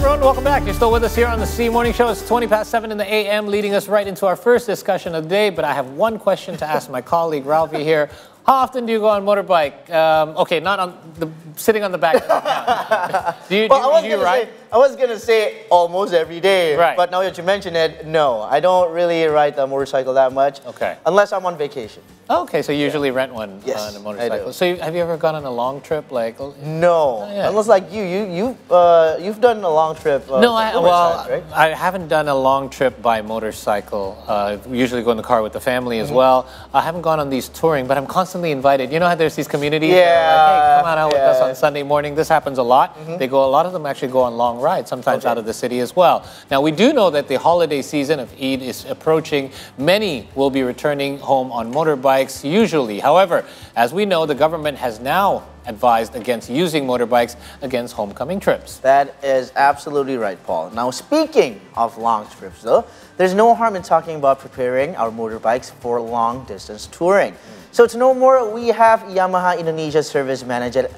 everyone, welcome back. You're still with us here on the C Morning Show. It's 20 past 7 in the a.m., leading us right into our first discussion of the day. But I have one question to ask my colleague, Ralphie, here. How often do you go on motorbike? Okay, not on the sitting on the back. Do you ride? I was gonna say almost every day, right. But now that you mention it, no, I don't really ride the motorcycle that much. Okay. Unless I'm on vacation. Okay, so you usually rent one Yes, on a motorcycle. I do. So have you ever gone on a long trip? Like no, yeah. unless like you've done a long trip. No, right? I haven't done a long trip by motorcycle. We usually go in the car with the family as well. I haven't gone on these touring, but I'm constantly invited. You know how there's these communities that are like, hey, come on out with us on Sunday morning. This happens a lot. A lot of them actually go on long rides, sometimes out of the city as well. Now, we do know that the holiday season of Eid is approaching. Many will be returning home on motorbikes, usually. However, as we know, the government has now advised against using motorbikes against homecoming trips. That is absolutely right, Paul. Now, speaking of long trips, though, there's no harm in talking about preparing our motorbikes for long-distance touring. So to know more, we have Yamaha Indonesia Service Manager,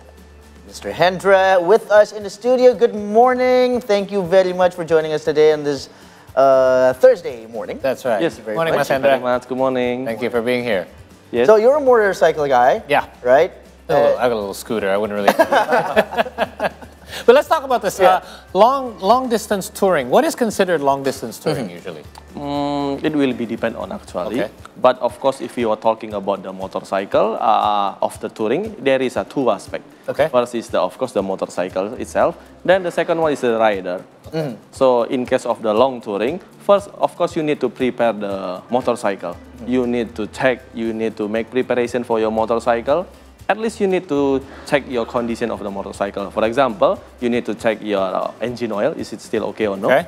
Mr. Hendra, with us in the studio. Good morning. Thank you very much for joining us today on this Thursday morning. That's right. Yes, good morning, Mas Hendra. Good morning. Thank you for being here. Yes. So you're a motorcycle guy. Yeah. Right? I got a little scooter. I wouldn't really. But let's talk about this long distance touring. What is considered long distance touring usually? It will be depend on actually. Okay. But of course, if you are talking about the motorcycle of the touring, there is a two aspect. Okay. First is of course the motorcycle itself. Then the second one is the rider. So in case of the long touring, first of course you need to prepare the motorcycle. You need to check. You need to make preparation for your motorcycle. At least you need to check your condition of the motorcycle. For example, you need to check your engine oil. Is it still okay or not? Okay.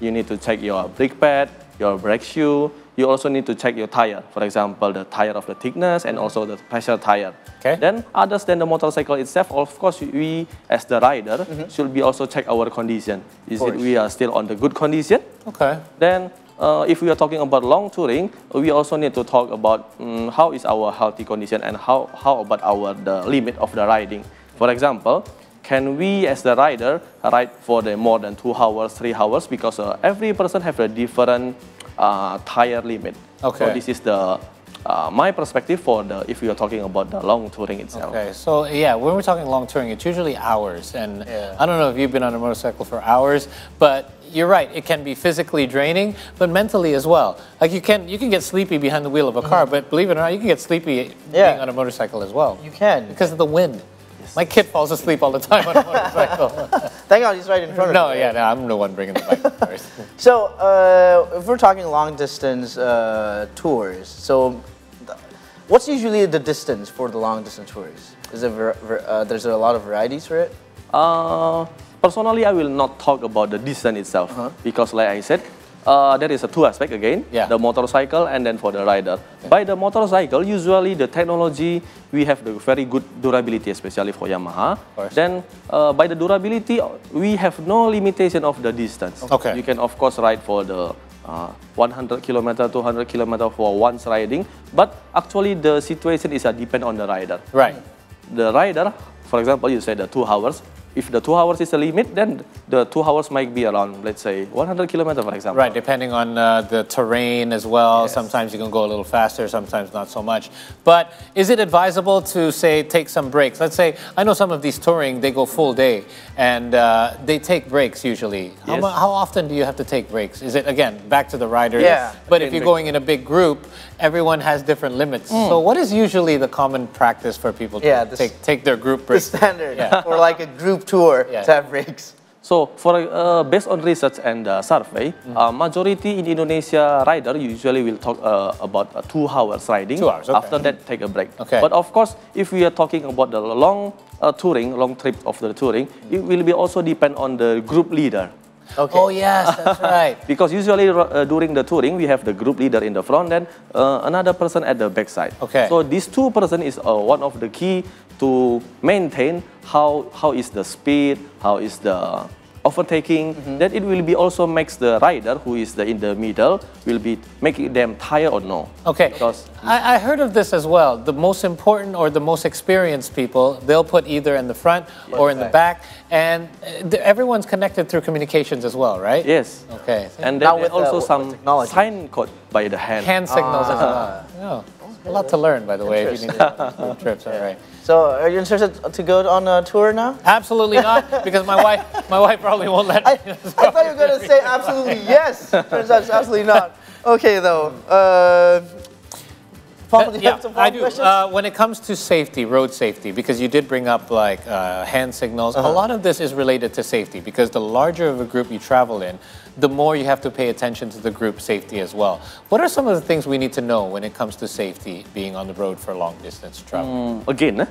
You need to check your brake pad, your brake shoe. You also need to check your tire. For example, the tire of the thickness and also the pressure tire. Okay. Then, other than the motorcycle itself, of course, we as the rider should be also check our condition. Is it we are still on the good condition? Okay. Then, if we are talking about long touring, we also need to talk about how is our healthy condition and how about the limit of the riding. For example, can we as the rider ride for the more than 2 hours, 3 hours? Because every person have a different tire limit. Okay. So this is the my perspective for if we are talking about the long touring itself. Okay, so yeah, when we're talking long touring, it's usually hours. And I don't know if you've been on a motorcycle for hours, but you're right, it can be physically draining, but mentally as well. Like you can get sleepy behind the wheel of a car, but believe it or not, you can get sleepy being on a motorcycle as well. You can. Because of the wind. My kid falls asleep all the time on a motorcycle. Thank God he's right in front of me. No, I'm the one bringing the bike first. So, if we're talking long distance tours, so what's usually the distance for the long distance tours? Is it there's a lot of varieties for it? Personally, I will not talk about the distance itself because, like I said, there is a two aspect again, the motorcycle and then for the rider. By the motorcycle, usually the technology, we have the very good durability, especially for Yamaha. Then by the durability, we have no limitation of the distance. Okay. You can of course ride for the 100 kilometer, 200 kilometer for once riding, but actually the situation is depend on the rider. Right. The rider, for example, you said the 2 hours. If the 2 hours is the limit, then the 2 hours might be around, let's say, 100 kilometers, for example. Right, depending on the terrain as well. Sometimes you can go a little faster, sometimes not so much. But is it advisable to, say, take some breaks? Let's say, I know some of these touring, they go full day, and they take breaks usually. Yes. How often do you have to take breaks? Is it, again, back to the riders? Yeah. But if you're going in a big group, everyone has different limits. So what is usually the common practice for people to take their group breaks? The standard for like a group tour to have breaks. So, for based on research and survey, majority in Indonesia rider usually will talk about 2 hours riding. 2 hours, okay. After that, take a break. Okay. But of course, if we are talking about the long touring, long trip of the touring, it will be also depend on the group leader. Okay. Oh yes, that's right. Because usually during the touring, we have the group leader in the front and another person at the back side. Okay. So these two person is one of the key to maintain how is the speed, how is the overtaking, then it will be also makes the rider who is in the middle will be making them tired or no. Okay, Because I heard of this as well. The most important or the most experienced people, they'll put either in the front or in the back, and everyone's connected through communications as well, right? yes. Okay. And Now then with also with some technology. sign code by the hand. Hand signals as well. Oh, a lot to learn, by the way, if you need to go on trips. All right. So, are you interested to go on a tour now? Absolutely not, because my wife probably won't let me. I thought you were going to say absolutely yes. Turns out it's absolutely not. Okay, though. Paul, do you have some I follow-up do. questions? When it comes to safety, road safety, because you did bring up like hand signals, a lot of this is related to safety because the larger of a group you travel in, the more you have to pay attention to the group safety as well. What are some of the things we need to know when it comes to safety being on the road for long distance travel? Again,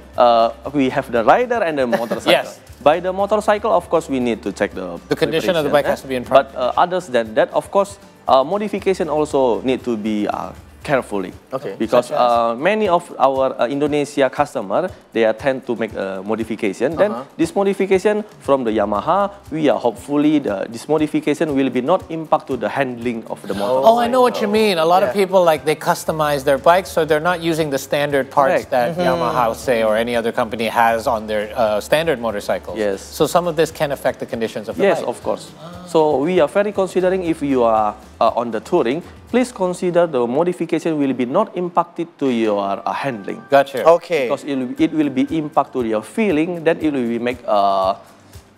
we have the rider and the motorcycle. Yes. By the motorcycle, of course, we need to check the condition of the preparation, bike has to be in front. But others than that, of course, modification also need to be carefully. Okay. Because many of our Indonesia customer, they tend to make a modification. Then this modification from the Yamaha, we are hopefully this modification will be not impact to the handling of the motorcycle. Oh, I know what you mean. A lot of people like they customize their bikes, so they're not using the standard parts Correct. that Yamaha, say, or any other company has on their standard motorcycles. Yes. So some of this can affect the conditions of the Yes, bike. of course. So we are very considering if you are on the touring, please consider the modification will be not impacted to your handling. Gotcha. Okay. Because it will be impact to your feeling, then it will be make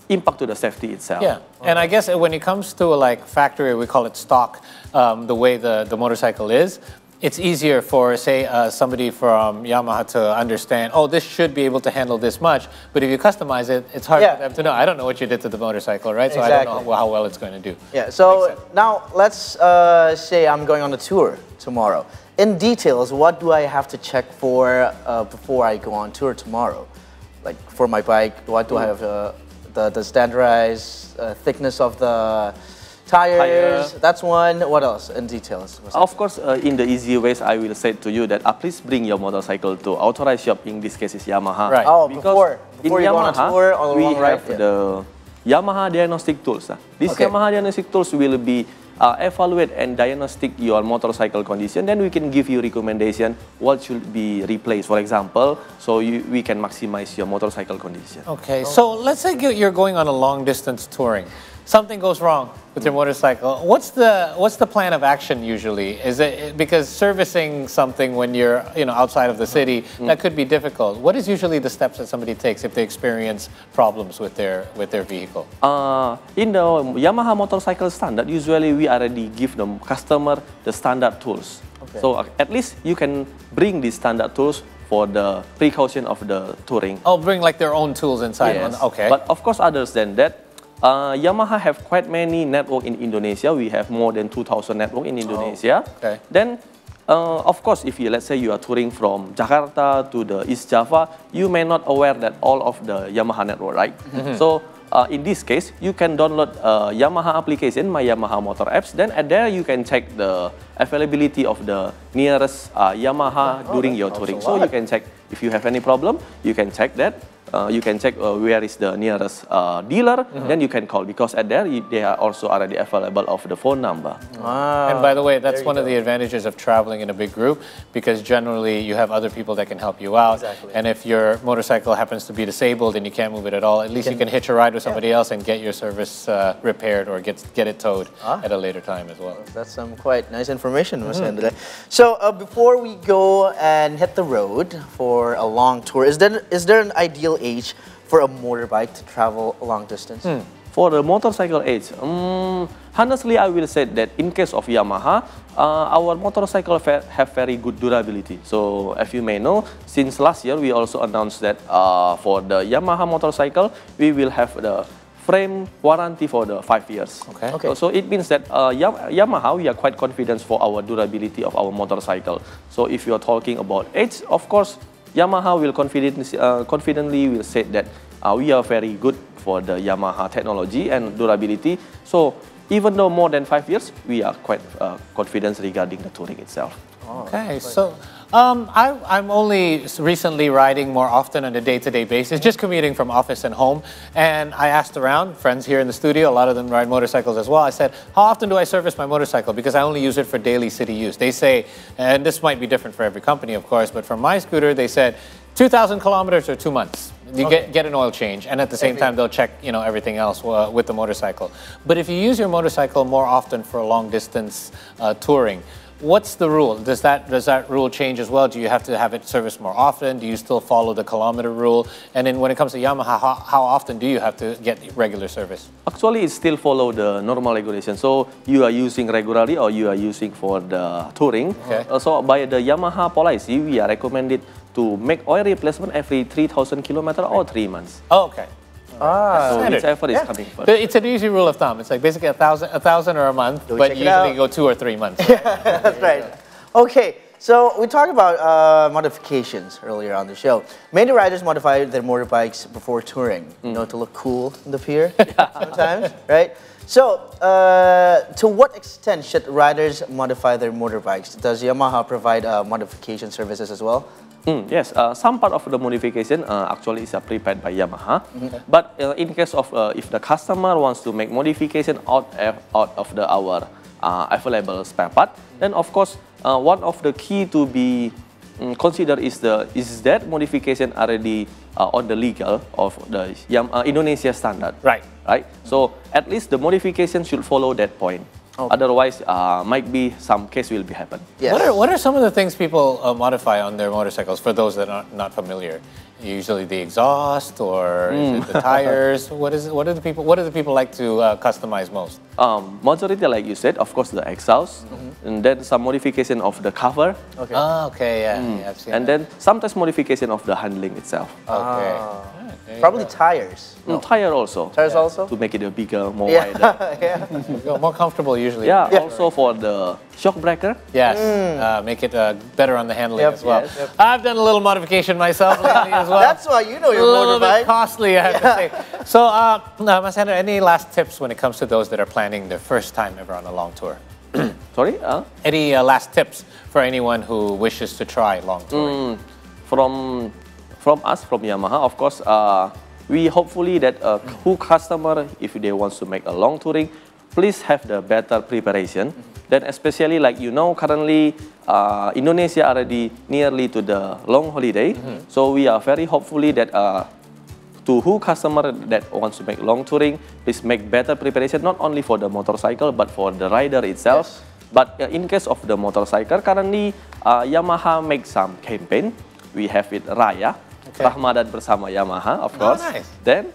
impact to the safety itself. Yeah, and I guess when it comes to like factory, we call it stock, the way the motorcycle is, it's easier for, say, somebody from Yamaha to understand, oh, this should be able to handle this much, but if you customize it, it's hard for them to know. I don't know what you did to the motorcycle, right? So I don't know how well it's going to do. Yeah, so now let's say I'm going on a tour tomorrow. In details, what do I have to check for before I go on tour tomorrow? Like for my bike, what do I have, the standardized thickness of the tires, that's one. What else in details? Of course, in the easy ways, I will say to you that please bring your motorcycle to authorized shop. In this case, is Yamaha. Right. Oh, Because before in you go on a Yamaha, tour on a we long ride, have the Yamaha diagnostic tools. These Yamaha diagnostic tools will be evaluate and diagnostic your motorcycle condition. Then we can give you recommendation what should be replaced, for example, so we can maximize your motorcycle condition. Okay, so let's say you're going on a long distance touring. Something goes wrong with your motorcycle. What's the plan of action usually? Is it because servicing something when you're outside of the city that could be difficult? What is usually the steps that somebody takes if they experience problems with their vehicle? In the Yamaha motorcycle standard, usually we already give the customer the standard tools. So at least you can bring these standard tools for the precaution of the touring. Oh, bring like their own tools inside. Yes. Okay. But of course, others than that, Yamaha have quite many network in Indonesia. We have more than 2,000 network in Indonesia. Okay. Then, of course, if let's say you are touring from Jakarta to the East Java, you may not aware that all of the Yamaha network, right? So in this case, you can download Yamaha application, My Yamaha Motor Apps. Then at there you can check the availability of the nearest Yamaha during your touring. So you can check if you have any problem, you can check that. You can check where is the nearest dealer, then you can call, because at there they are also already available of the phone number. And by the way, that's one of the advantages of traveling in a big group, because generally you have other people that can help you out. Exactly. And if your motorcycle happens to be disabled and you can't move it at all, at least you can hitch a ride with somebody else and get your service repaired or get it towed at a later time as well. That's some quite nice information, Mr. Hendra. So before we go and hit the road for a long tour, is there an ideal age for a motorbike to travel a long distance? For the motorcycle age, honestly, I will say that in case of Yamaha, our motorcycle have very good durability. So as you may know, since last year, we also announced that for the Yamaha motorcycle, we will have the frame warranty for the 5 years. Okay. So it means that Yamaha, we are quite confident for our durability of our motorcycle. So if you are talking about age, of course, Yamaha will confidently will say that we are very good for the Yamaha technology and durability. So even though more than 5 years, we are quite confident regarding the touring itself. Okay, so I'm only recently riding more often on a day-to-day basis, just commuting from office and home. And I asked around, friends here in the studio, a lot of them ride motorcycles as well. I said, how often do I service my motorcycle? Because I only use it for daily city use. They say, and this might be different for every company, of course, but for my scooter, they said 2,000 kilometers or 2 months. You get an oil change, and at the same time, they'll check, everything else with the motorcycle. But if you use your motorcycle more often for long distance touring, what's the rule? Does that rule change as well? Do you have to have it serviced more often? Do you still follow the kilometer rule? And then when it comes to Yamaha, how often do you have to get regular service? Actually, it still follow the normal regulation. So you are using regularly or you are using for the touring. Okay. So by the Yamaha policy, we are recommended to make oil replacement every 3,000 kilometers or 3 months. Oh, okay. So whichever is coming first. It's an easy rule of thumb. It's like basically 1,000 or a month, but you usually go 2 or 3 months. That's right. Okay, so we talked about modifications earlier on the show. Many riders modify their motorbikes before touring, to look cool in the pier sometimes, right? So, to what extent should riders modify their motorbikes? Does Yamaha provide modification services as well? Yes, some part of the modification actually is prepared by Yamaha. But in case of if the customer wants to make modification out of our available spare part, then of course one of the key to be considered is that modification already on the legal of the Indonesia standard. Right. Right. So at least the modification should follow that point. Okay. Otherwise, might be some case will be happen. Yes. What are some of the things people modify on their motorcycles for those that are not familiar? Usually the exhaust, or is it the tires? What do the people like to customize most? Majority, like you said, of course, the exhaust, and then some modification of the cover. Okay. Oh, okay, yeah. I've seen and then sometimes modification of the handling itself. Okay. Probably tires. No. Tire also. Tires also? To make it a bigger, more wider. More comfortable usually. Yeah, also for the shock breaker. Yes, make it better on the handling as well. Yes. I've done a little modification myself lately as well. That's why you know your motorbike. A little motorbike. bit costly, I have to say. So, Mas Hendra, any last tips when it comes to those that are planning their first time ever on a long tour? Sorry? Any last tips for anyone who wishes to try long touring? From us, from Yamaha, of course, we hopefully that who customer, if they want to make a long touring, please have the better preparation. Then especially like currently Indonesia already nearly to the long holiday. So we are very hopefully that to who customer that wants to make long touring, please make better preparation, not only for the motorcycle, but for the rider itself. Yes. But in case of the motorcycle, currently Yamaha make some campaign. We have it Raya. Ramadan bersama Yamaha, of course. Nice. Then,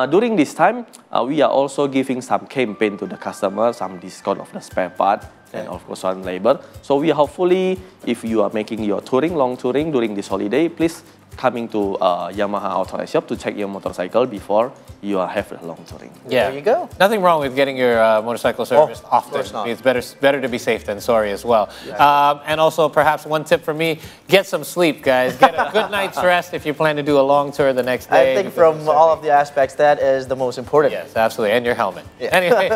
during this time, we are also giving some campaign to the customer, some discount of the spare part, and of course on labor. So we hopefully, if you are making your touring, long touring during this holiday, please coming to Yamaha authorized shop to check your motorcycle before you have a long touring. Yeah, there you go. Nothing wrong with getting your motorcycle serviced often. It's better to be safe than sorry as well. Yeah. And also, perhaps one tip from me: get some sleep, guys. Get a good night's rest if you plan to do a long tour the next day. I think from all of the aspects, that is the most important. Yes, absolutely, and your helmet. Yeah. Anyway,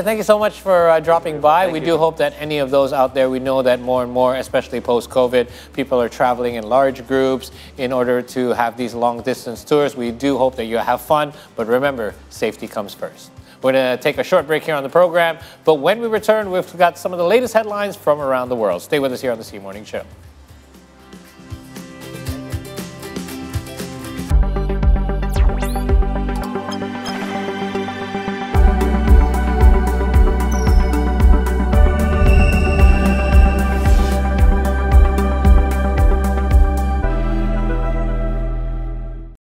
thank you so much for dropping by. We do hope that any of those out there, we know that more and more, especially post-COVID, people are traveling in large groups in order to have these long-distance tours. We do hope that you have fun, but remember, safety comes first. We're going to take a short break here on the program, but when we return, we've got some of the latest headlines from around the world. Stay with us here on the C Morning Show.